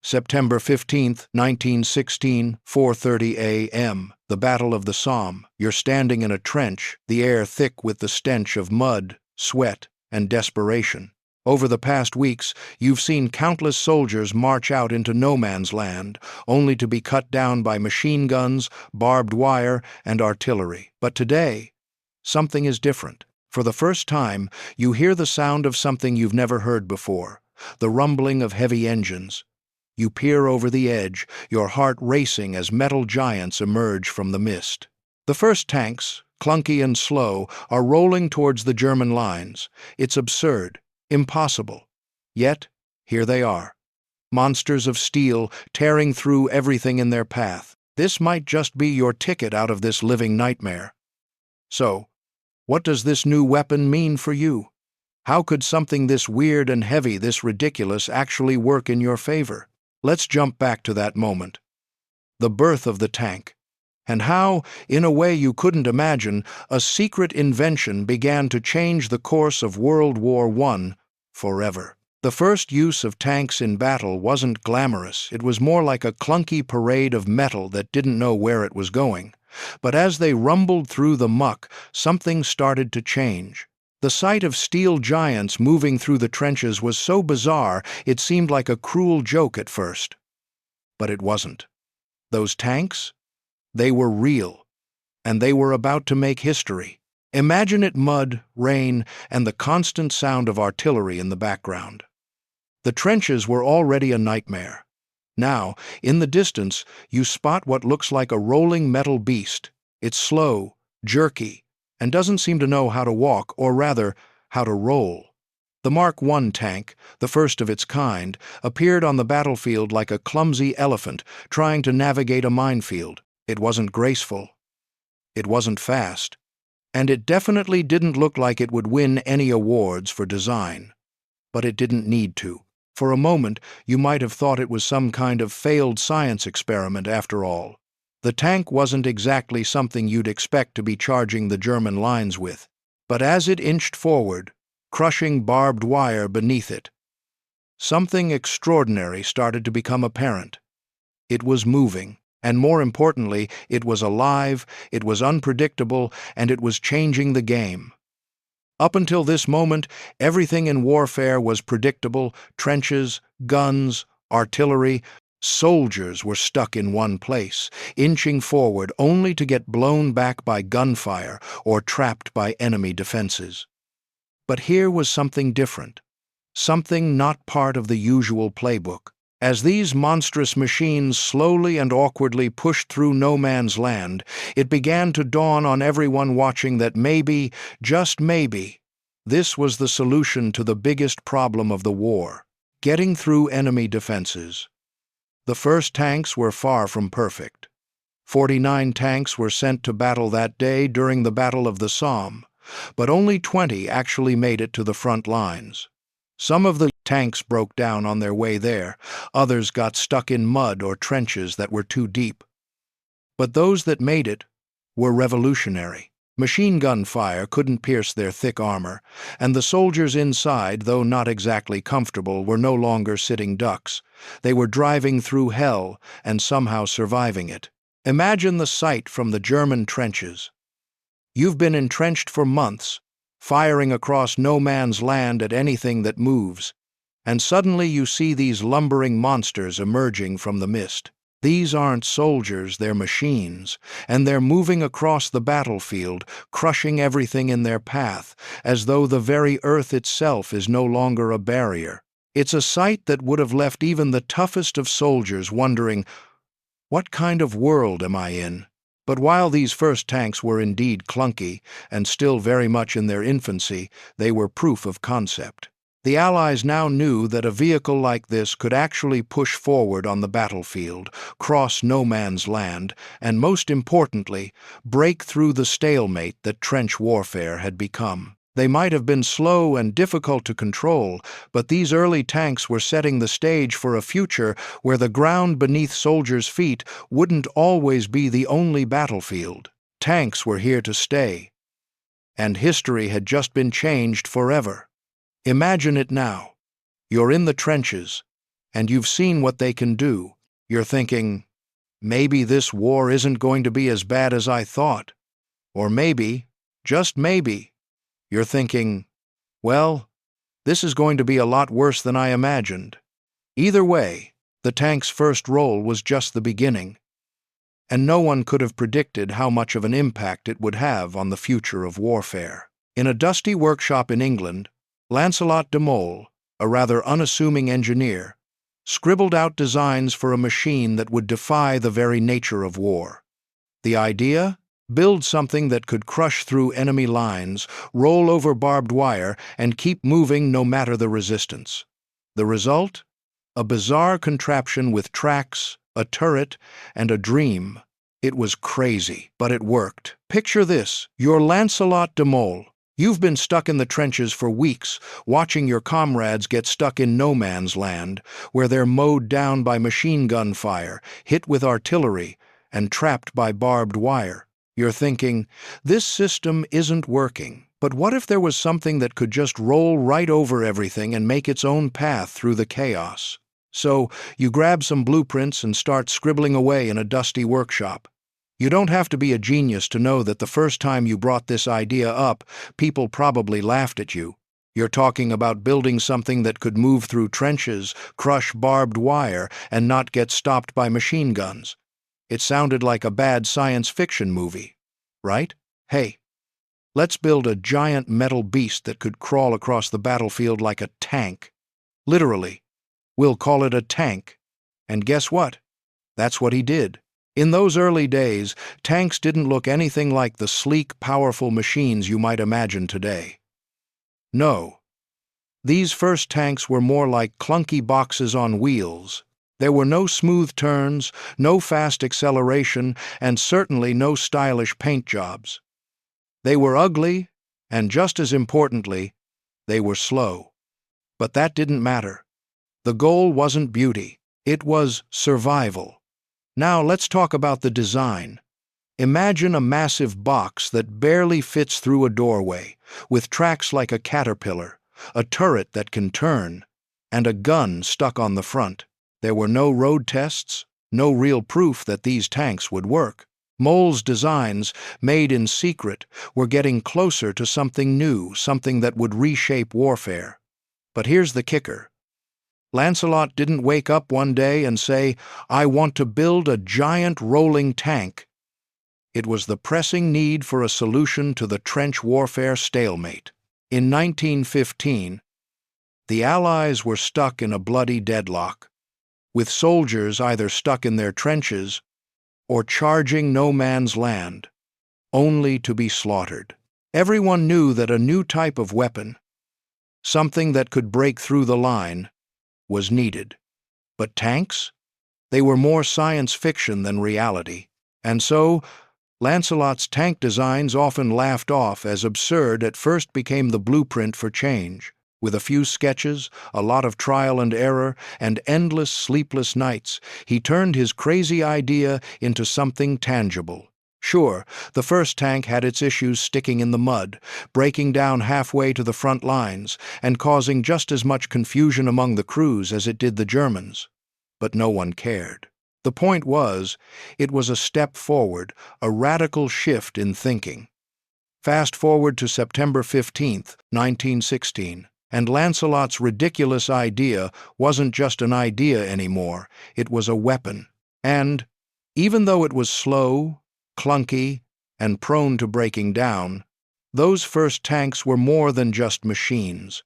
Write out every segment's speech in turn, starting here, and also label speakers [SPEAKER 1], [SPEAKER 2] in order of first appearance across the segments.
[SPEAKER 1] September 15, 1916, 4:30 a.m. The Battle of the Somme. You're standing in a trench, the air thick with the stench of mud, sweat, and desperation. Over the past weeks, you've seen countless soldiers march out into no man's land, only to be cut down by machine guns, barbed wire, and artillery. But today, something is different. For the first time, you hear the sound of something you've never heard before, the rumbling of heavy engines. You peer over the edge, your heart racing as metal giants emerge from the mist. The first tanks, clunky and slow, are rolling towards the German lines. It's absurd, impossible. Yet, here they are. Monsters of steel tearing through everything in their path. This might just be your ticket out of this living nightmare. So, what does this new weapon mean for you? How could something this weird and heavy, this ridiculous, actually work in your favor? Let's jump back to that moment. The birth of the tank. And how, in a way you couldn't imagine, a secret invention began to change the course of World War I forever. The first use of tanks in battle wasn't glamorous. It was more like a clunky parade of metal that didn't know where it was going. But as they rumbled through the muck, something started to change. The sight of steel giants moving through the trenches was so bizarre it seemed like a cruel joke at first. But it wasn't. Those tanks? They were real, and they were about to make history. Imagine it: mud, rain, and the constant sound of artillery in the background. The trenches were already a nightmare. Now, in the distance, you spot what looks like a rolling metal beast. It's slow, jerky, and doesn't seem to know how to walk, or rather, how to roll. The Mark I tank, the first of its kind, appeared on the battlefield like a clumsy elephant trying to navigate a minefield. It wasn't graceful. It wasn't fast. And it definitely didn't look like it would win any awards for design. But it didn't need to. For a moment, you might have thought it was some kind of failed science experiment after all. The tank wasn't exactly something you'd expect to be charging the German lines with. But as it inched forward, crushing barbed wire beneath it, something extraordinary started to become apparent. It was moving, and more importantly, it was alive, it was unpredictable, and it was changing the game. Up until this moment, everything in warfare was predictable: trenches, guns, artillery. Soldiers were stuck in one place, inching forward only to get blown back by gunfire or trapped by enemy defenses. But here was something different, something not part of the usual playbook. As these monstrous machines slowly and awkwardly pushed through no man's land, it began to dawn on everyone watching that maybe, just maybe, this was the solution to the biggest problem of the war: getting through enemy defenses. The first tanks were far from perfect. 49 tanks were sent to battle that day during the Battle of the Somme, but only 20 actually made it to the front lines. Some of the tanks broke down on their way there, others got stuck in mud or trenches that were too deep. But those that made it were revolutionary. Machine gun fire couldn't pierce their thick armor, and the soldiers inside, though not exactly comfortable, were no longer sitting ducks. They were driving through hell and somehow surviving it. Imagine the sight from the German trenches. You've been entrenched for months, firing across no man's land at anything that moves, and suddenly you see these lumbering monsters emerging from the mist. These aren't soldiers, they're machines, and they're moving across the battlefield, crushing everything in their path, as though the very earth itself is no longer a barrier. It's a sight that would have left even the toughest of soldiers wondering, what kind of world am I in? But while these first tanks were indeed clunky, and still very much in their infancy, they were proof of concept. The Allies now knew that a vehicle like this could actually push forward on the battlefield, cross no man's land, and most importantly, break through the stalemate that trench warfare had become. They might have been slow and difficult to control, but these early tanks were setting the stage for a future where the ground beneath soldiers' feet wouldn't always be the only battlefield. Tanks were here to stay, and history had just been changed forever. Imagine it now. You're in the trenches, and you've seen what they can do. You're thinking, maybe this war isn't going to be as bad as I thought. Or maybe, just maybe, you're thinking, well, this is going to be a lot worse than I imagined. Either way, the tank's first roll was just the beginning, and no one could have predicted how much of an impact it would have on the future of warfare. In a dusty workshop in England, Lancelot de Mole, a rather unassuming engineer, scribbled out designs for a machine that would defy the very nature of war. The idea? Build something that could crush through enemy lines, roll over barbed wire, and keep moving no matter the resistance. The result? A bizarre contraption with tracks, a turret, and a dream. It was crazy, but it worked. Picture this: you're Lancelot de Mole. You've been stuck in the trenches for weeks, watching your comrades get stuck in no man's land, where they're mowed down by machine gun fire, hit with artillery, and trapped by barbed wire. You're thinking, this system isn't working. But what if there was something that could just roll right over everything and make its own path through the chaos? So you grab some blueprints and start scribbling away in a dusty workshop. You don't have to be a genius to know that the first time you brought this idea up, people probably laughed at you. You're talking about building something that could move through trenches, crush barbed wire, and not get stopped by machine guns. It sounded like a bad science fiction movie, right? Hey, let's build a giant metal beast that could crawl across the battlefield like a tank. Literally. We'll call it a tank. And guess what? That's what he did. In those early days, tanks didn't look anything like the sleek, powerful machines you might imagine today. No. These first tanks were more like clunky boxes on wheels. There were no smooth turns, no fast acceleration, and certainly no stylish paint jobs. They were ugly, and just as importantly, they were slow. But that didn't matter. The goal wasn't beauty, it was survival. Now let's talk about the design. Imagine a massive box that barely fits through a doorway, with tracks like a caterpillar, a turret that can turn, and a gun stuck on the front. There were no road tests, no real proof that these tanks would work. Mole's designs, made in secret, were getting closer to something new, something that would reshape warfare. But here's the kicker. Lancelot didn't wake up one day and say, "I want to build a giant rolling tank." It was the pressing need for a solution to the trench warfare stalemate. In 1915, the Allies were stuck in a bloody deadlock, with soldiers either stuck in their trenches or charging no man's land, only to be slaughtered. Everyone knew that a new type of weapon, something that could break through the line, was needed. But tanks? They were more science fiction than reality. And so, Lancelot's tank designs, often laughed off as absurd, at first became the blueprint for change. With a few sketches, a lot of trial and error, and endless sleepless nights, he turned his crazy idea into something tangible. Sure, the first tank had its issues sticking in the mud, breaking down halfway to the front lines, and causing just as much confusion among the crews as it did the Germans. But no one cared. The point was, it was a step forward, a radical shift in thinking. Fast forward to September 15th, 1916, and Lancelot's ridiculous idea wasn't just an idea anymore, it was a weapon. And, even though it was slow, clunky, and prone to breaking down, those first tanks were more than just machines.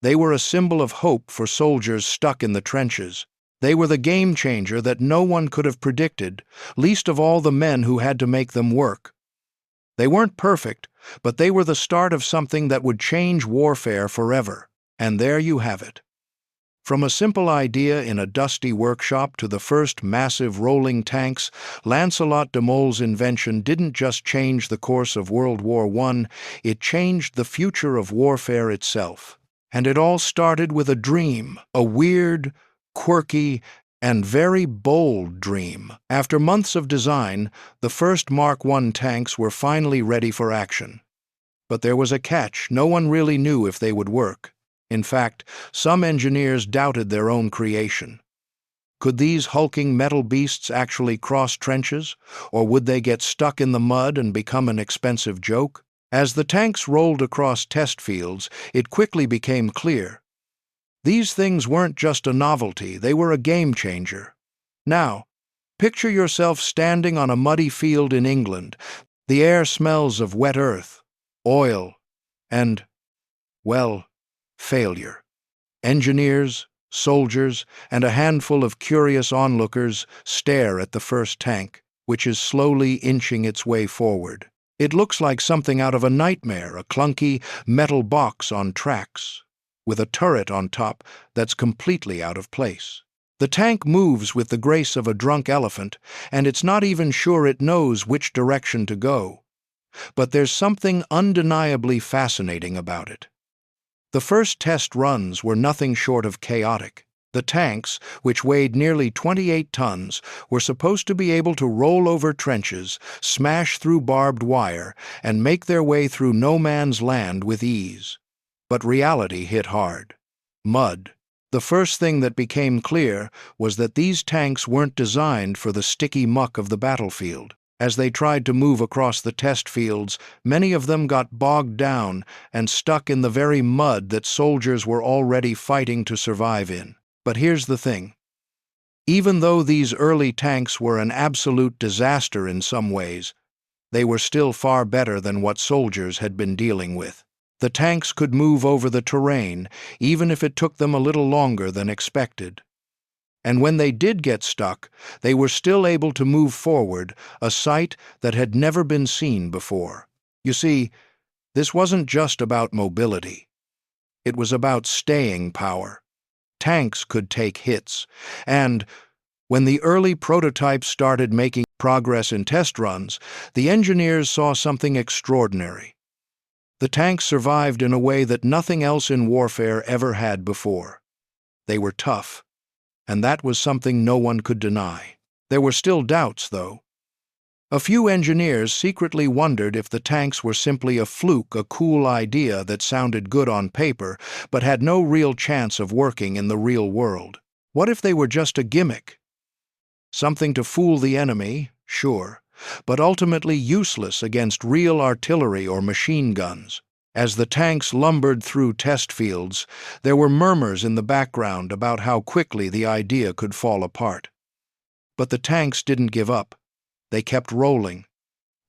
[SPEAKER 1] They were a symbol of hope for soldiers stuck in the trenches. They were the game changer that no one could have predicted, least of all the men who had to make them work. They weren't perfect, but they were the start of something that would change warfare forever. And there you have it. From a simple idea in a dusty workshop to the first massive rolling tanks, Lancelot de Mole's invention didn't just change the course of World War I, it changed the future of warfare itself. And it all started with a dream, a weird, quirky, and very bold dream. After months of design, the first Mark I tanks were finally ready for action. But there was a catch. No one really knew if they would work. In fact, some engineers doubted their own creation. Could these hulking metal beasts actually cross trenches, or would they get stuck in the mud and become an expensive joke? As the tanks rolled across test fields, it quickly became clear. These things weren't just a novelty, they were a game changer. Now, picture yourself standing on a muddy field in England. The air smells of wet earth, oil, and, well, failure. Engineers, soldiers, and a handful of curious onlookers stare at the first tank, which is slowly inching its way forward. It looks like something out of a nightmare, a clunky metal box on tracks, with a turret on top that's completely out of place. The tank moves with the grace of a drunk elephant, and it's not even sure it knows which direction to go. But there's something undeniably fascinating about it. The first test runs were nothing short of chaotic. The tanks, which weighed nearly 28 tons, were supposed to be able to roll over trenches, smash through barbed wire, and make their way through no man's land with ease. But reality hit hard. Mud. The first thing that became clear was that these tanks weren't designed for the sticky muck of the battlefield. As they tried to move across the test fields, many of them got bogged down and stuck in the very mud that soldiers were already fighting to survive in. But here's the thing. Even though these early tanks were an absolute disaster in some ways, they were still far better than what soldiers had been dealing with. The tanks could move over the terrain, even if it took them a little longer than expected. And when they did get stuck, they were still able to move forward, a sight that had never been seen before. You see, this wasn't just about mobility. It was about staying power. Tanks could take hits, and when the early prototypes started making progress in test runs, the engineers saw something extraordinary. The tanks survived in a way that nothing else in warfare ever had before. They were tough, and that was something no one could deny. There were still doubts, though. A few engineers secretly wondered if the tanks were simply a fluke, a cool idea that sounded good on paper, but had no real chance of working in the real world. What if they were just a gimmick? Something to fool the enemy, sure, but ultimately useless against real artillery or machine guns. As the tanks lumbered through test fields, there were murmurs in the background about how quickly the idea could fall apart. But the tanks didn't give up. They kept rolling.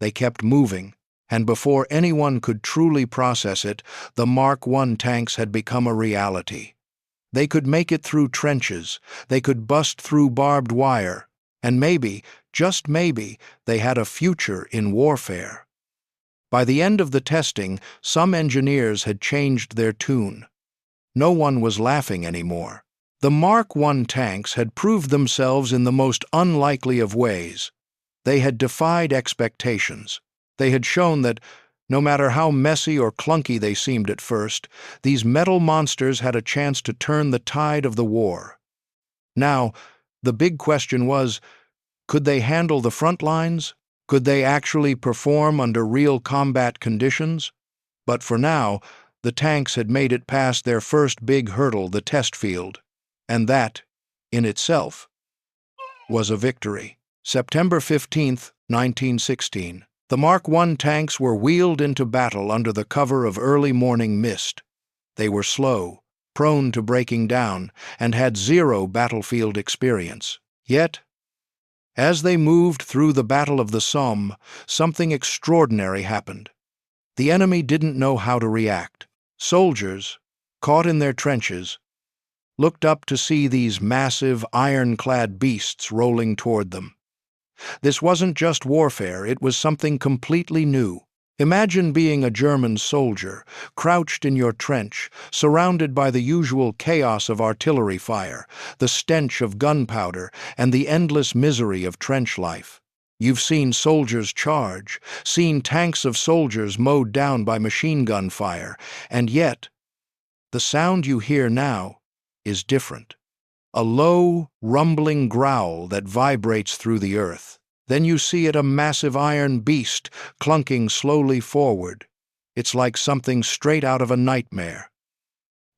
[SPEAKER 1] They kept moving. And before anyone could truly process it, the Mark I tanks had become a reality. They could make it through trenches. They could bust through barbed wire. And maybe, just maybe, they had a future in warfare. By the end of the testing, some engineers had changed their tune. No one was laughing anymore. The Mark I tanks had proved themselves in the most unlikely of ways. They had defied expectations. They had shown that, no matter how messy or clunky they seemed at first, these metal monsters had a chance to turn the tide of the war. Now, the big question was, could they handle the front lines? Could they actually perform under real combat conditions? But for now, the tanks had made it past their first big hurdle, the test field, and that, in itself, was a victory. September 15th, 1916. The Mark I tanks were wheeled into battle under the cover of early morning mist. They were slow, prone to breaking down, and had zero battlefield experience. Yet, as they moved through the Battle of the Somme, something extraordinary happened. The enemy didn't know how to react. Soldiers, caught in their trenches, looked up to see these massive, iron-clad beasts rolling toward them. This wasn't just warfare, it was something completely new. Imagine being a German soldier, crouched in your trench, surrounded by the usual chaos of artillery fire, the stench of gunpowder, and the endless misery of trench life. You've seen soldiers charge, seen tanks of soldiers mowed down by machine gun fire, and yet, the sound you hear now is different. A low, rumbling growl that vibrates through the earth. Then you see it, a massive iron beast clunking slowly forward. It's like something straight out of a nightmare.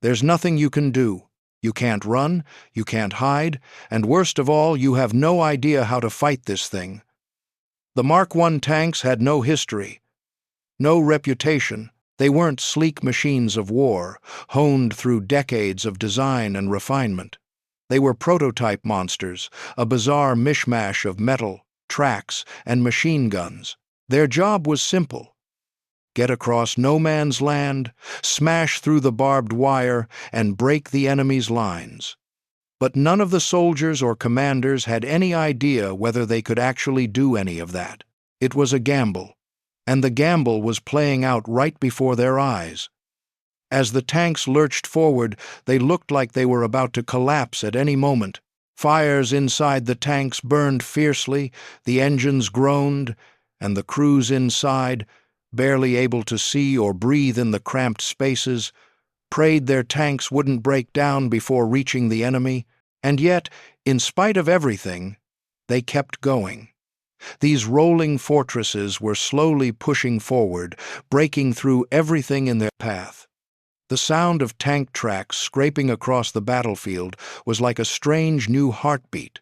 [SPEAKER 1] There's nothing you can do. You can't run, you can't hide, and worst of all, you have no idea how to fight this thing. The Mark I tanks had no history, no reputation. They weren't sleek machines of war, honed through decades of design and refinement. They were prototype monsters, a bizarre mishmash of metal, tracks, and machine guns. Their job was simple: get across no man's land, smash through the barbed wire, and break the enemy's lines. But none of the soldiers or commanders had any idea whether they could actually do any of that. It was a gamble, and the gamble was playing out right before their eyes. As the tanks lurched forward, they looked like they were about to collapse at any moment. Fires inside the tanks burned fiercely, the engines groaned, and the crews inside, barely able to see or breathe in the cramped spaces, prayed their tanks wouldn't break down before reaching the enemy. And yet, in spite of everything, they kept going. These rolling fortresses were slowly pushing forward, breaking through everything in their path. The sound of tank tracks scraping across the battlefield was like a strange new heartbeat.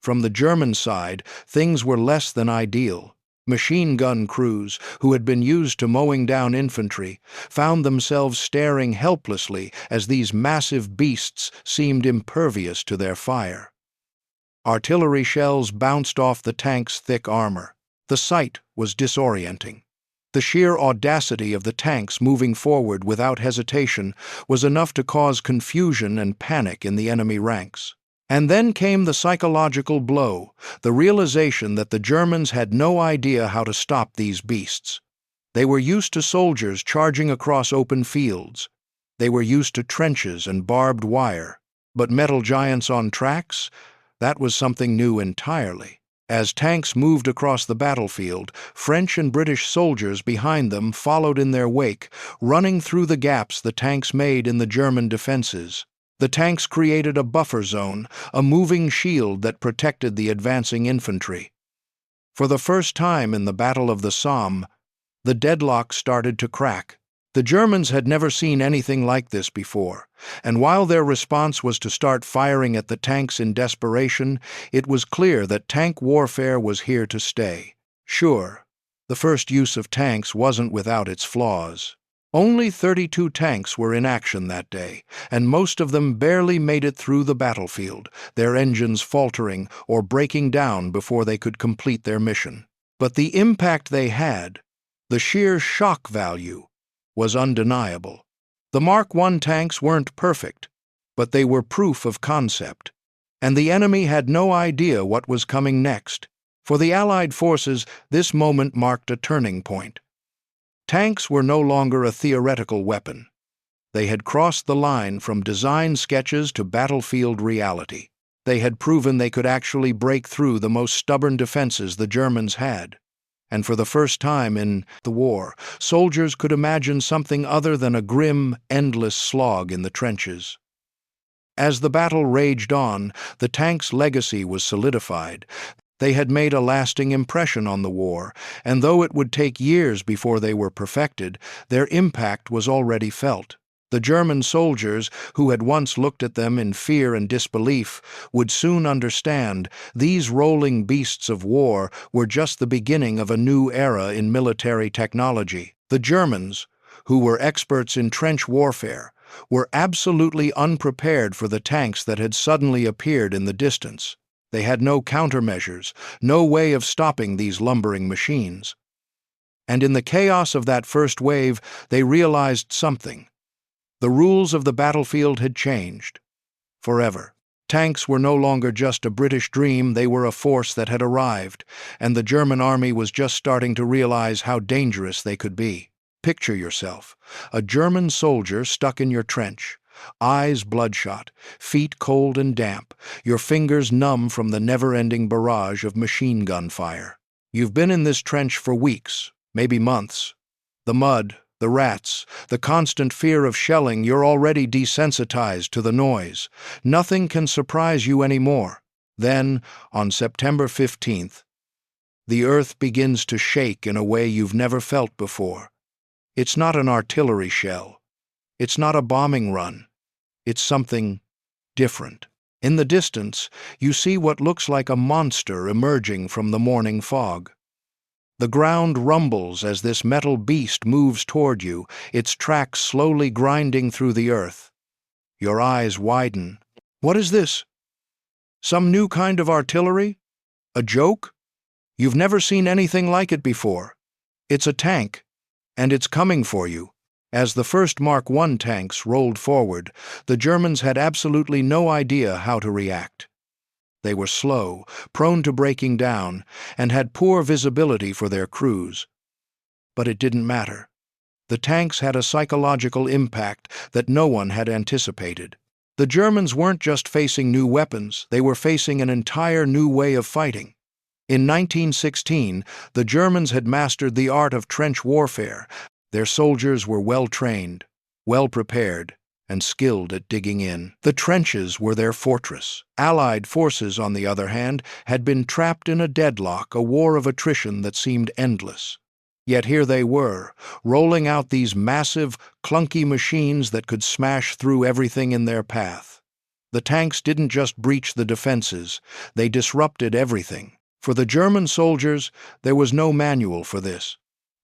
[SPEAKER 1] From the German side, things were less than ideal. Machine gun crews, who had been used to mowing down infantry, found themselves staring helplessly as these massive beasts seemed impervious to their fire. Artillery shells bounced off the tank's thick armor. The sight was disorienting. The sheer audacity of the tanks moving forward without hesitation was enough to cause confusion and panic in the enemy ranks. And then came the psychological blow, the realization that the Germans had no idea how to stop these beasts. They were used to soldiers charging across open fields. They were used to trenches and barbed wire. But metal giants on tracks? That was something new entirely. As tanks moved across the battlefield, French and British soldiers behind them followed in their wake, running through the gaps the tanks made in the German defenses. The tanks created a buffer zone, a moving shield that protected the advancing infantry. For the first time in the Battle of the Somme, the deadlock started to crack. The Germans had never seen anything like this before, and while their response was to start firing at the tanks in desperation, it was clear that tank warfare was here to stay. Sure, the first use of tanks wasn't without its flaws. Only 32 tanks were in action that day, and most of them barely made it through the battlefield, their engines faltering or breaking down before they could complete their mission. But the impact they had, the sheer shock value, was undeniable. The Mark I tanks weren't perfect, but they were proof of concept, and the enemy had no idea what was coming next. For the Allied forces, this moment marked a turning point. Tanks were no longer a theoretical weapon. They had crossed the line from design sketches to battlefield reality. They had proven they could actually break through the most stubborn defenses the Germans had. And for the first time in the war, soldiers could imagine something other than a grim, endless slog in the trenches. As the battle raged on, the tank's legacy was solidified. They had made a lasting impression on the war, and though it would take years before they were perfected, their impact was already felt. The German soldiers, who had once looked at them in fear and disbelief, would soon understand these rolling beasts of war were just the beginning of a new era in military technology. The Germans, who were experts in trench warfare, were absolutely unprepared for the tanks that had suddenly appeared in the distance. They had no countermeasures, no way of stopping these lumbering machines. And in the chaos of that first wave, they realized something. The rules of the battlefield had changed. Forever. Tanks were no longer just a British dream, they were a force that had arrived, and the German army was just starting to realize how dangerous they could be. Picture yourself, a German soldier stuck in your trench, eyes bloodshot, feet cold and damp, your fingers numb from the never-ending barrage of machine gun fire. You've been in this trench for weeks, maybe months. The mud, the rats, the constant fear of shelling, you're already desensitized to the noise. Nothing can surprise you anymore. Then, on September 15th, the earth begins to shake in a way you've never felt before. It's not an artillery shell. It's not a bombing run. It's something different. In the distance, you see what looks like a monster emerging from the morning fog. The ground rumbles as this metal beast moves toward you, its tracks slowly grinding through the earth. Your eyes widen. What is this? Some new kind of artillery? A joke? You've never seen anything like it before. It's a tank, and it's coming for you. As the first Mark I tanks rolled forward, the Germans had absolutely no idea how to react. They were slow, prone to breaking down, and had poor visibility for their crews. But it didn't matter. The tanks had a psychological impact that no one had anticipated. The Germans weren't just facing new weapons, they were facing an entire new way of fighting. In 1916, the Germans had mastered the art of trench warfare. Their soldiers were well-trained, well-prepared, and skilled at digging in. The trenches were their fortress. Allied forces, on the other hand, had been trapped in a deadlock, a war of attrition that seemed endless. Yet here they were, rolling out these massive, clunky machines that could smash through everything in their path. The tanks didn't just breach the defenses, they disrupted everything. For the German soldiers, there was no manual for this.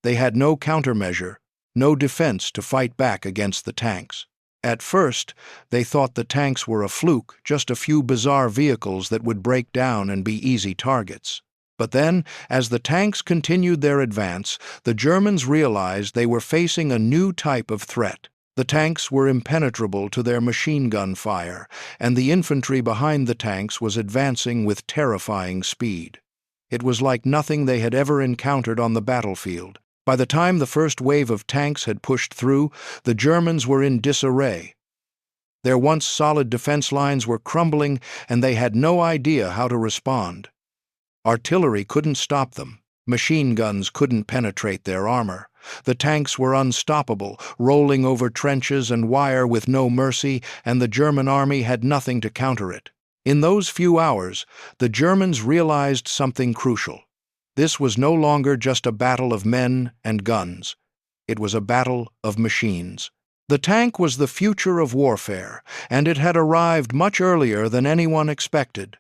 [SPEAKER 1] They had no countermeasure, no defense to fight back against the tanks. At first, they thought the tanks were a fluke, just a few bizarre vehicles that would break down and be easy targets. But then, as the tanks continued their advance, the Germans realized they were facing a new type of threat. The tanks were impenetrable to their machine gun fire, and the infantry behind the tanks was advancing with terrifying speed. It was like nothing they had ever encountered on the battlefield. By the time the first wave of tanks had pushed through, the Germans were in disarray. Their once solid defense lines were crumbling, and they had no idea how to respond. Artillery couldn't stop them. Machine guns couldn't penetrate their armor. The tanks were unstoppable, rolling over trenches and wire with no mercy, and the German army had nothing to counter it. In those few hours, the Germans realized something crucial. This was no longer just a battle of men and guns. It was a battle of machines. The tank was the future of warfare, and it had arrived much earlier than anyone expected.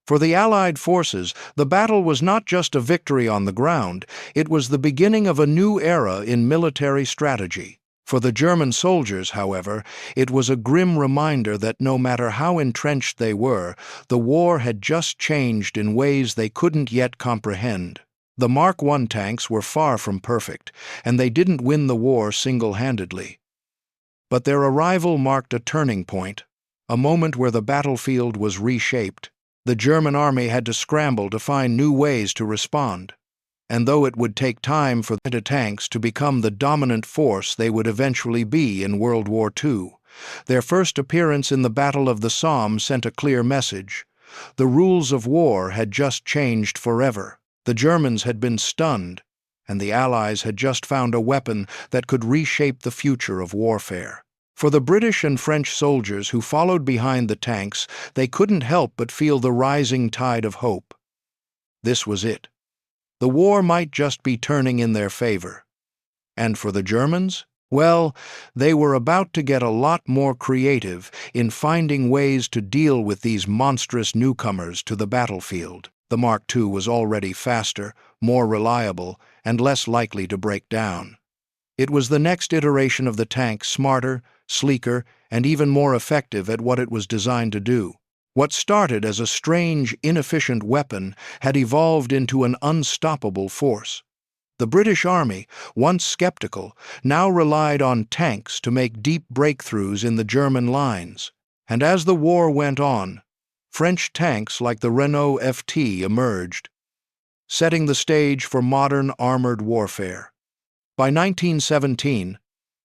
[SPEAKER 1] For the Allied forces, the battle was not just a victory on the ground, it was the beginning of a new era in military strategy. For the German soldiers, however, it was a grim reminder that no matter how entrenched they were, the war had just changed in ways they couldn't yet comprehend. The Mark I tanks were far from perfect, and they didn't win the war single-handedly. But their arrival marked a turning point, a moment where the battlefield was reshaped. The German army had to scramble to find new ways to respond. And though it would take time for the tanks to become the dominant force they would eventually be in World War II, their first appearance in the Battle of the Somme sent a clear message. The rules of war had just changed forever. The Germans had been stunned, and the Allies had just found a weapon that could reshape the future of warfare. For the British and French soldiers who followed behind the tanks, they couldn't help but feel the rising tide of hope. This was it. The war might just be turning in their favor. And for the Germans? Well, they were about to get a lot more creative in finding ways to deal with these monstrous newcomers to the battlefield. The Mark II was already faster, more reliable, and less likely to break down. It was the next iteration of the tank, smarter, sleeker, and even more effective at what it was designed to do. What started as a strange, inefficient weapon had evolved into an unstoppable force. The British Army, once skeptical, now relied on tanks to make deep breakthroughs in the German lines. And as the war went on, French tanks like the Renault FT emerged, setting the stage for modern armored warfare. By 1917,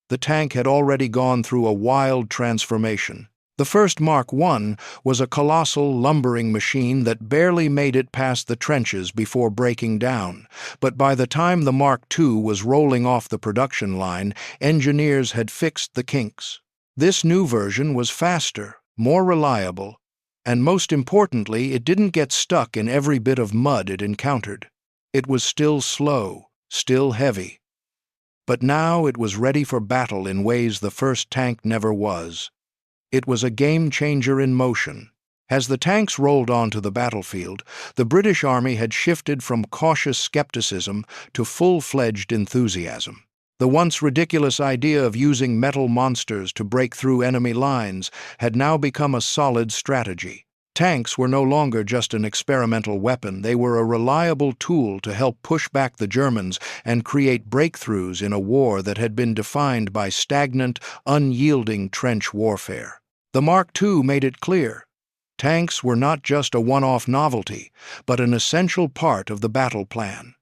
[SPEAKER 1] the tank had already gone through a wild transformation. The first Mark I was a colossal, lumbering machine that barely made it past the trenches before breaking down. But by the time the Mark II was rolling off the production line, engineers had fixed the kinks. This new version was faster, more reliable, and most importantly, it didn't get stuck in every bit of mud it encountered. It was still slow, still heavy. But now it was ready for battle in ways the first tank never was. It was a game-changer in motion. As the tanks rolled onto the battlefield, the British Army had shifted from cautious skepticism to full-fledged enthusiasm. The once ridiculous idea of using metal monsters to break through enemy lines had now become a solid strategy. Tanks were no longer just an experimental weapon, they were a reliable tool to help push back the Germans and create breakthroughs in a war that had been defined by stagnant, unyielding trench warfare. The Mark II made it clear. Tanks were not just a one-off novelty, but an essential part of the battle plan.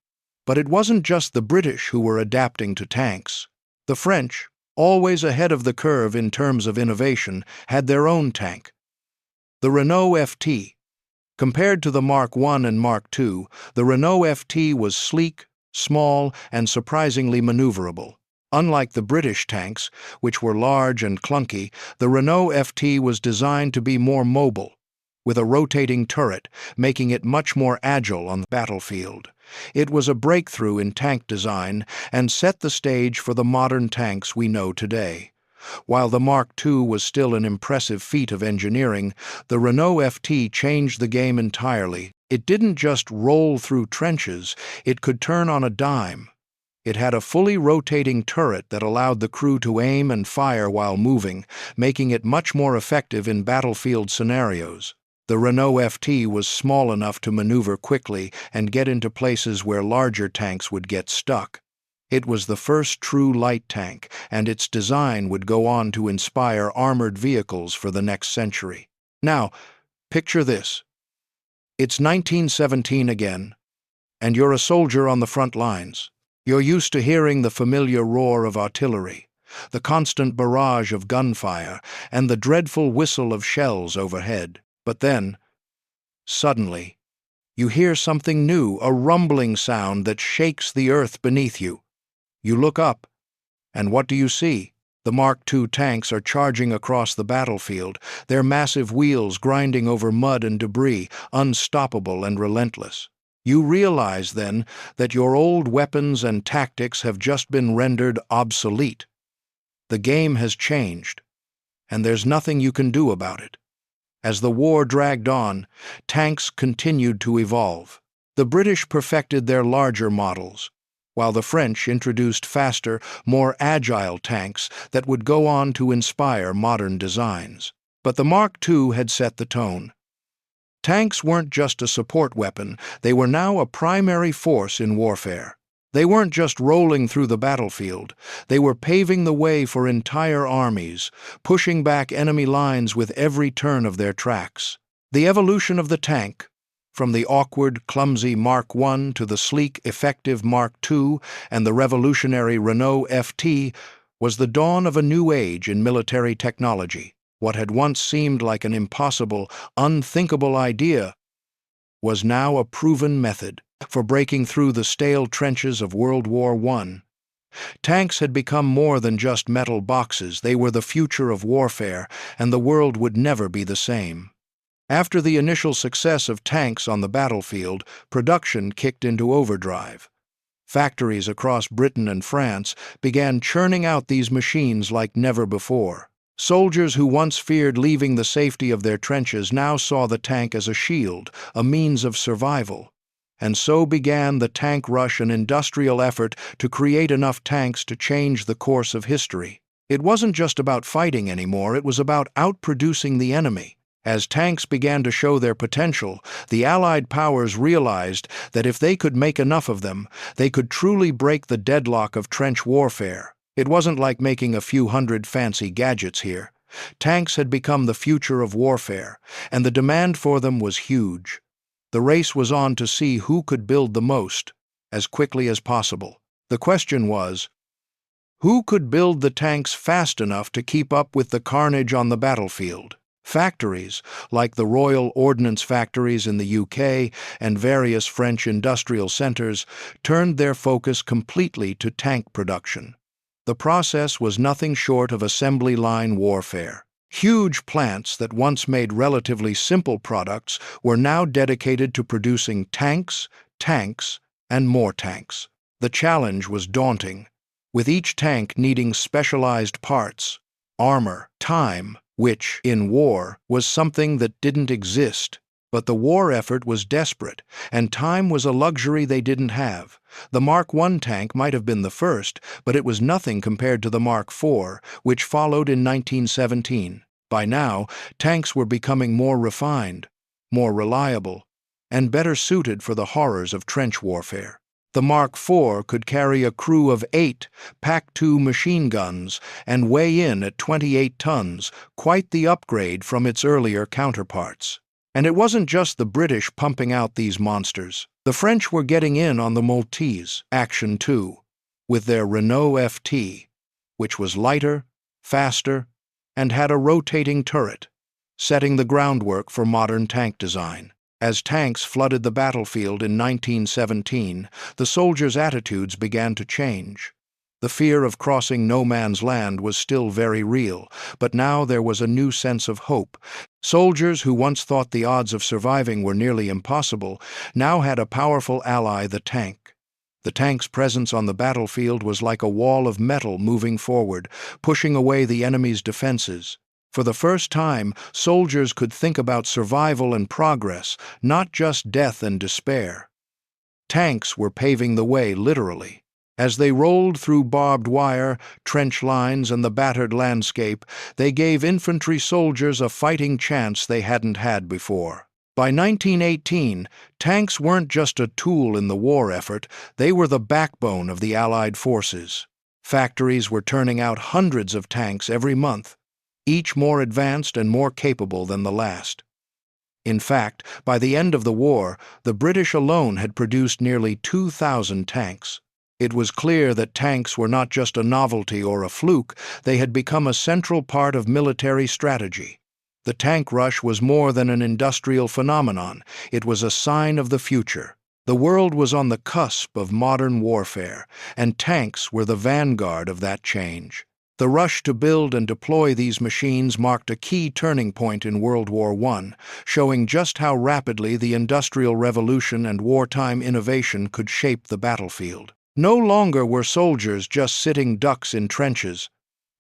[SPEAKER 1] But it wasn't just the British who were adapting to tanks. The French, always ahead of the curve in terms of innovation, had their own tank. The Renault FT. Compared to the Mark I and Mark II, the Renault FT was sleek, small, and surprisingly maneuverable. Unlike the British tanks, which were large and clunky, the Renault FT was designed to be more mobile, with a rotating turret, making it much more agile on the battlefield. It was a breakthrough in tank design and set the stage for the modern tanks we know today. While the Mark II was still an impressive feat of engineering, the Renault FT changed the game entirely. It didn't just roll through trenches, it could turn on a dime. It had a fully rotating turret that allowed the crew to aim and fire while moving, making it much more effective in battlefield scenarios. The Renault FT was small enough to maneuver quickly and get into places where larger tanks would get stuck. It was the first true light tank, and its design would go on to inspire armored vehicles for the next century. Now, picture this. It's 1917 again, and you're a soldier on the front lines. You're used to hearing the familiar roar of artillery, the constant barrage of gunfire, and the dreadful whistle of shells overhead. But then, suddenly, you hear something new, a rumbling sound that shakes the earth beneath you. You look up, and what do you see? The Mark II tanks are charging across the battlefield, their massive wheels grinding over mud and debris, unstoppable and relentless. You realize, then, that your old weapons and tactics have just been rendered obsolete. The game has changed, and there's nothing you can do about it. As the war dragged on, tanks continued to evolve. The British perfected their larger models, while the French introduced faster, more agile tanks that would go on to inspire modern designs. But the Mark II had set the tone. Tanks weren't just a support weapon, they were now a primary force in warfare. They weren't just rolling through the battlefield, they were paving the way for entire armies, pushing back enemy lines with every turn of their tracks. The evolution of the tank, from the awkward, clumsy Mark I to the sleek, effective Mark II and the revolutionary Renault FT, was the dawn of a new age in military technology. What had once seemed like an impossible, unthinkable idea was now a proven method for breaking through the stale trenches of World War I. Tanks had become more than just metal boxes, they were the future of warfare, and the world would never be the same. After the initial success of tanks on the battlefield, production kicked into overdrive. Factories across Britain and France began churning out these machines like never before. Soldiers who once feared leaving the safety of their trenches now saw the tank as a shield, a means of survival. And so began the tank rush, an industrial effort to create enough tanks to change the course of history. It wasn't just about fighting anymore, it was about outproducing the enemy. As tanks began to show their potential, the Allied powers realized that if they could make enough of them, they could truly break the deadlock of trench warfare. It wasn't like making a few hundred fancy gadgets here. Tanks had become the future of warfare, and the demand for them was huge. The race was on to see who could build the most, as quickly as possible. The question was, who could build the tanks fast enough to keep up with the carnage on the battlefield? Factories, like the Royal Ordnance factories in the UK and various French industrial centres, turned their focus completely to tank production. The process was nothing short of assembly line warfare. Huge plants that once made relatively simple products were now dedicated to producing tanks, and more tanks. The challenge was daunting, with each tank needing specialized parts, armor, time, which, in war, was something that didn't exist. But the war effort was desperate, and time was a luxury they didn't have. The Mark I tank might have been the first, but it was nothing compared to the Mark IV, which followed in 1917. By now, tanks were becoming more refined, more reliable, and better suited for the horrors of trench warfare. The Mark IV could carry a crew of 8 PaC-2 machine guns and weigh in at 28 tons, quite the upgrade from its earlier counterparts. And it wasn't just the British pumping out these monsters. The French were getting in on the Maltese Action 2 with their Renault FT, which was lighter, faster, and had a rotating turret, setting the groundwork for modern tank design. As tanks flooded the battlefield in 1917, the soldiers' attitudes began to change. The fear of crossing no man's land was still very real, but now there was a new sense of hope. Soldiers who once thought the odds of surviving were nearly impossible now had a powerful ally, the tank. The tank's presence on the battlefield was like a wall of metal moving forward, pushing away the enemy's defenses. For the first time, soldiers could think about survival and progress, not just death and despair. Tanks were paving the way, literally. As they rolled through barbed wire, trench lines, and the battered landscape, they gave infantry soldiers a fighting chance they hadn't had before. By 1918, tanks weren't just a tool in the war effort, they were the backbone of the Allied forces. Factories were turning out hundreds of tanks every month, each more advanced and more capable than the last. In fact, by the end of the war, the British alone had produced nearly 2,000 tanks. It was clear that tanks were not just a novelty or a fluke, they had become a central part of military strategy. The tank rush was more than an industrial phenomenon, it was a sign of the future. The world was on the cusp of modern warfare, and tanks were the vanguard of that change. The rush to build and deploy these machines marked a key turning point in World War I, showing just how rapidly the Industrial Revolution and wartime innovation could shape the battlefield. No longer were soldiers just sitting ducks in trenches.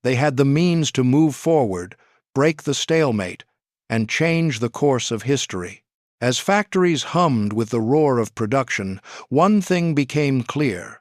[SPEAKER 1] They had the means to move forward, break the stalemate, and change the course of history. As factories hummed with the roar of production, one thing became clear.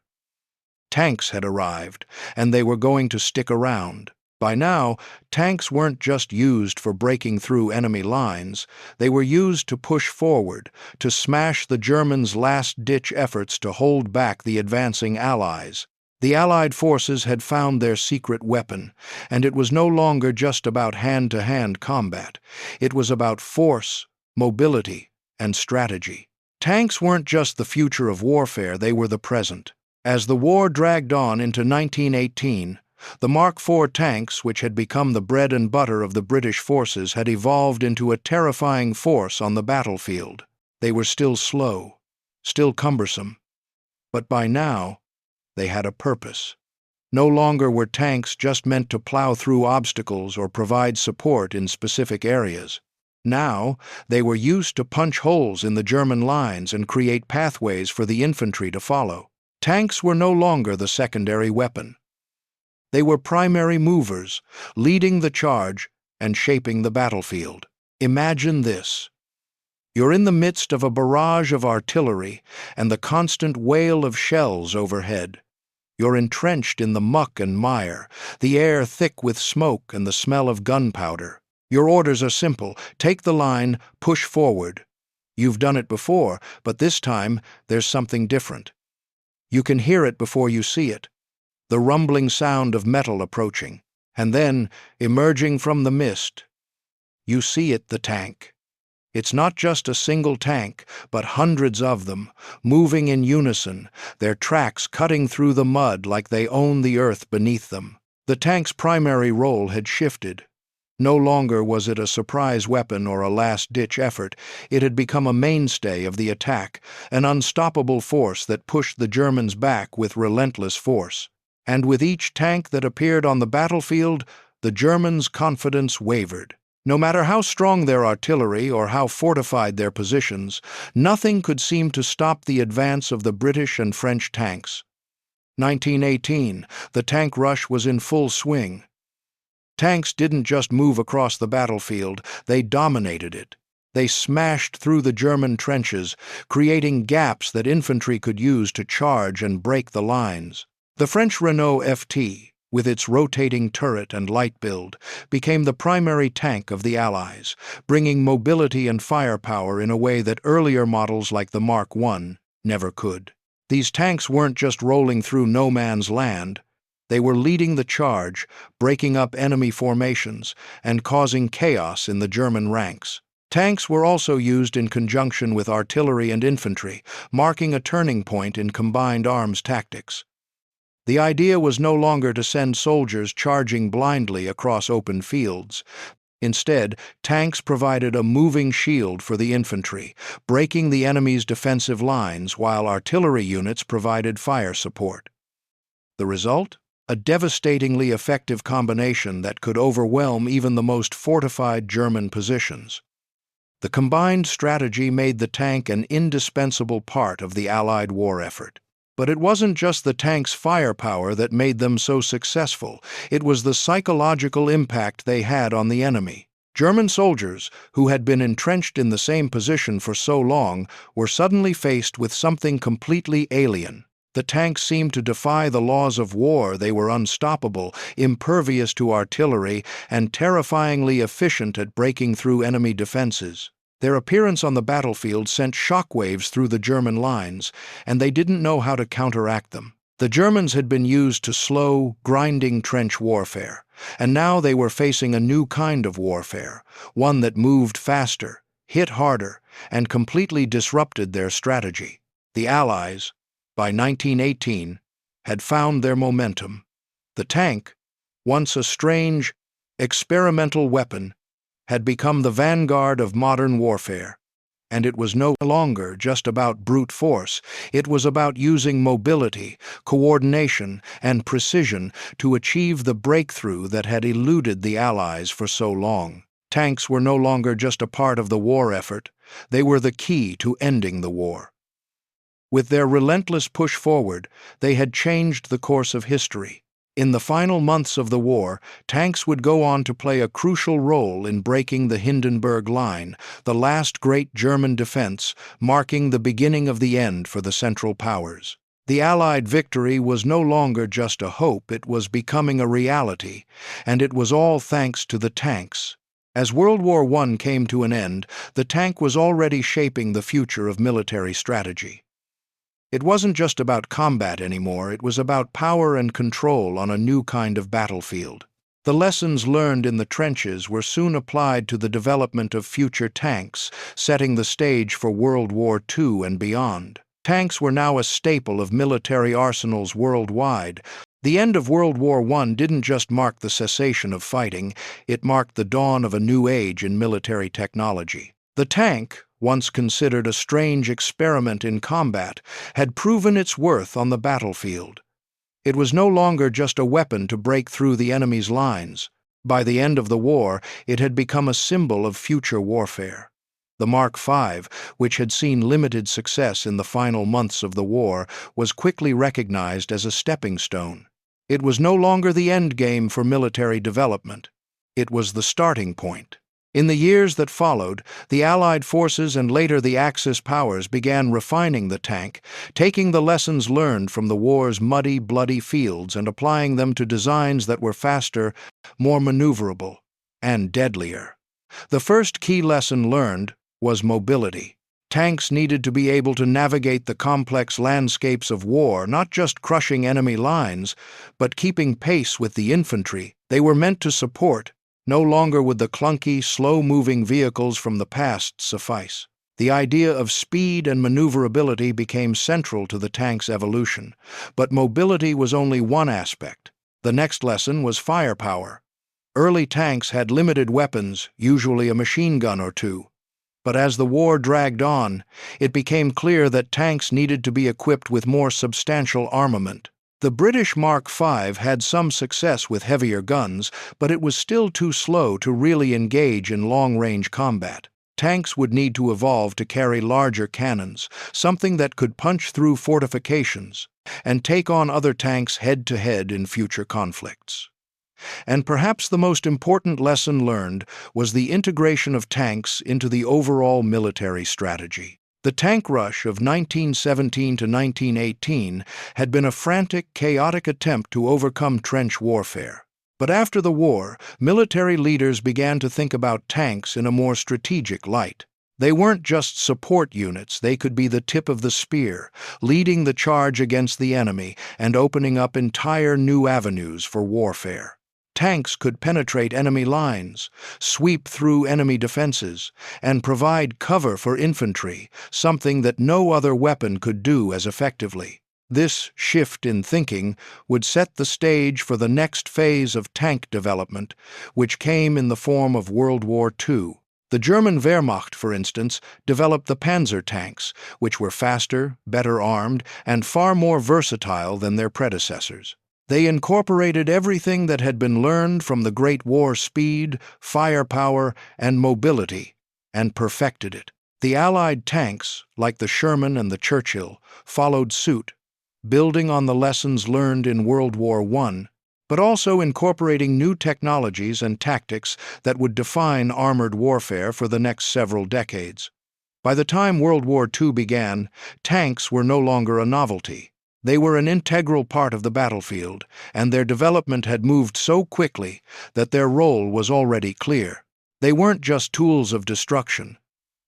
[SPEAKER 1] Tanks had arrived, and they were going to stick around. By now, tanks weren't just used for breaking through enemy lines, they were used to push forward, to smash the Germans' last-ditch efforts to hold back the advancing Allies. The Allied forces had found their secret weapon, and it was no longer just about hand-to-hand combat. It was about force, mobility, and strategy. Tanks weren't just the future of warfare, they were the present. As the war dragged on into 1918, the Mark IV tanks, which had become the bread and butter of the British forces, had evolved into a terrifying force on the battlefield. They were still slow, still cumbersome, but by now, they had a purpose. No longer were tanks just meant to plow through obstacles or provide support in specific areas. Now, they were used to punch holes in the German lines and create pathways for the infantry to follow. Tanks were no longer the secondary weapon. They were primary movers, leading the charge and shaping the battlefield. Imagine this. You're in the midst of a barrage of artillery and the constant wail of shells overhead. You're entrenched in the muck and mire, the air thick with smoke and the smell of gunpowder. Your orders are simple: take the line, push forward. You've done it before, but this time there's something different. You can hear it before you see it. The rumbling sound of metal approaching, and then, emerging from the mist, you see it, the tank. It's not just a single tank, but hundreds of them, moving in unison, their tracks cutting through the mud like they own the earth beneath them. The tank's primary role had shifted. No longer was it a surprise weapon or a last-ditch effort. It had become a mainstay of the attack, an unstoppable force that pushed the Germans back with relentless force. And with each tank that appeared on the battlefield, the Germans' confidence wavered. No matter how strong their artillery or how fortified their positions, nothing could seem to stop the advance of the British and French tanks. 1918, the tank rush was in full swing. Tanks didn't just move across the battlefield, they dominated it. They smashed through the German trenches, creating gaps that infantry could use to charge and break the lines. The French Renault FT, with its rotating turret and light build, became the primary tank of the Allies, bringing mobility and firepower in a way that earlier models like the Mark I never could. These tanks weren't just rolling through no man's land. They were leading the charge, breaking up enemy formations, and causing chaos in the German ranks. Tanks were also used in conjunction with artillery and infantry, marking a turning point in combined arms tactics. The idea was no longer to send soldiers charging blindly across open fields. Instead, tanks provided a moving shield for the infantry, breaking the enemy's defensive lines while artillery units provided fire support. The result? A devastatingly effective combination that could overwhelm even the most fortified German positions. The combined strategy made the tank an indispensable part of the Allied war effort. But it wasn't just the tank's firepower that made them so successful. It was the psychological impact they had on the enemy. German soldiers, who had been entrenched in the same position for so long, were suddenly faced with something completely alien. The tanks seemed to defy the laws of war. They were unstoppable, impervious to artillery, and terrifyingly efficient at breaking through enemy defenses. Their appearance on the battlefield sent shockwaves through the German lines, and they didn't know how to counteract them. The Germans had been used to slow, grinding trench warfare, and now they were facing a new kind of warfare, one that moved faster, hit harder, and completely disrupted their strategy. The Allies, by 1918, had found their momentum. The tank, once a strange, experimental weapon, had become the vanguard of modern warfare. And it was no longer just about brute force. It was about using mobility, coordination, and precision to achieve the breakthrough that had eluded the Allies for so long. Tanks were no longer just a part of the war effort. They were the key to ending the war. With their relentless push forward, they had changed the course of history. In the final months of the war, tanks would go on to play a crucial role in breaking the Hindenburg Line, the last great German defense, marking the beginning of the end for the Central Powers. The Allied victory was no longer just a hope, it was becoming a reality, and it was all thanks to the tanks. As World War I came to an end, the tank was already shaping the future of military strategy. It wasn't just about combat anymore, it was about power and control on a new kind of battlefield. The lessons learned in the trenches were soon applied to the development of future tanks, setting the stage for World War II and beyond. Tanks were now a staple of military arsenals worldwide. The end of World War I didn't just mark the cessation of fighting, it marked the dawn of a new age in military technology. The tank, once considered a strange experiment in combat, had proven its worth on the battlefield. It was no longer just a weapon to break through the enemy's lines. By the end of the war, it had become a symbol of future warfare. The Mark V, which had seen limited success in the final months of the war, was quickly recognized as a stepping stone. It was no longer the end game for military development. It was the starting point. In the years that followed, the Allied forces and later the Axis powers began refining the tank, taking the lessons learned from the war's muddy, bloody fields and applying them to designs that were faster, more maneuverable, and deadlier. The first key lesson learned was mobility. Tanks needed to be able to navigate the complex landscapes of war, not just crushing enemy lines, but keeping pace with the infantry they were meant to support. No longer would the clunky, slow-moving vehicles from the past suffice. The idea of speed and maneuverability became central to the tank's evolution, but mobility was only one aspect. The next lesson was firepower. Early tanks had limited weapons, usually a machine gun or two. But as the war dragged on, it became clear that tanks needed to be equipped with more substantial armament. The British Mark V had some success with heavier guns, but it was still too slow to really engage in long-range combat. Tanks would need to evolve to carry larger cannons, something that could punch through fortifications, and take on other tanks head-to-head in future conflicts. And perhaps the most important lesson learned was the integration of tanks into the overall military strategy. The tank rush of 1917 to 1918 had been a frantic, chaotic attempt to overcome trench warfare. But after the war, military leaders began to think about tanks in a more strategic light. They weren't just support units, they could be the tip of the spear, leading the charge against the enemy and opening up entire new avenues for warfare. Tanks could penetrate enemy lines, sweep through enemy defenses, and provide cover for infantry, something that no other weapon could do as effectively. This shift in thinking would set the stage for the next phase of tank development, which came in the form of World War II. The German Wehrmacht, for instance, developed the Panzer tanks, which were faster, better armed, and far more versatile than their predecessors. They incorporated everything that had been learned from the Great War: speed, firepower, and mobility, and perfected it. The Allied tanks, like the Sherman and the Churchill, followed suit, building on the lessons learned in World War I, but also incorporating new technologies and tactics that would define armored warfare for the next several decades. By the time World War II began, tanks were no longer a novelty. They were an integral part of the battlefield, and their development had moved so quickly that their role was already clear. They weren't just tools of destruction.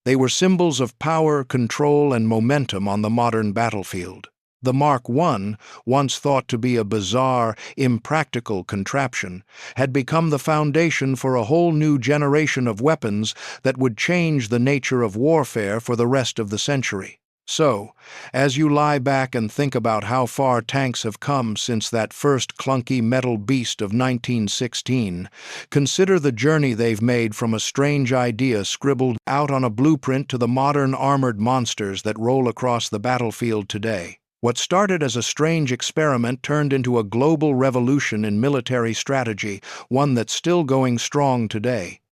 [SPEAKER 1] They were symbols of power, control, and momentum on the modern battlefield. The Mark I, once thought to be a bizarre, impractical contraption, had become the foundation for a whole new generation of weapons that would change the nature of warfare for the rest of the century. So, as you lie back and think about how far tanks have come since that first clunky metal beast of 1916, consider the journey they've made from a strange idea scribbled out on a blueprint to the modern armored monsters that roll across the battlefield today. What started as a strange experiment turned into a global revolution in military strategy, one that's still going strong today.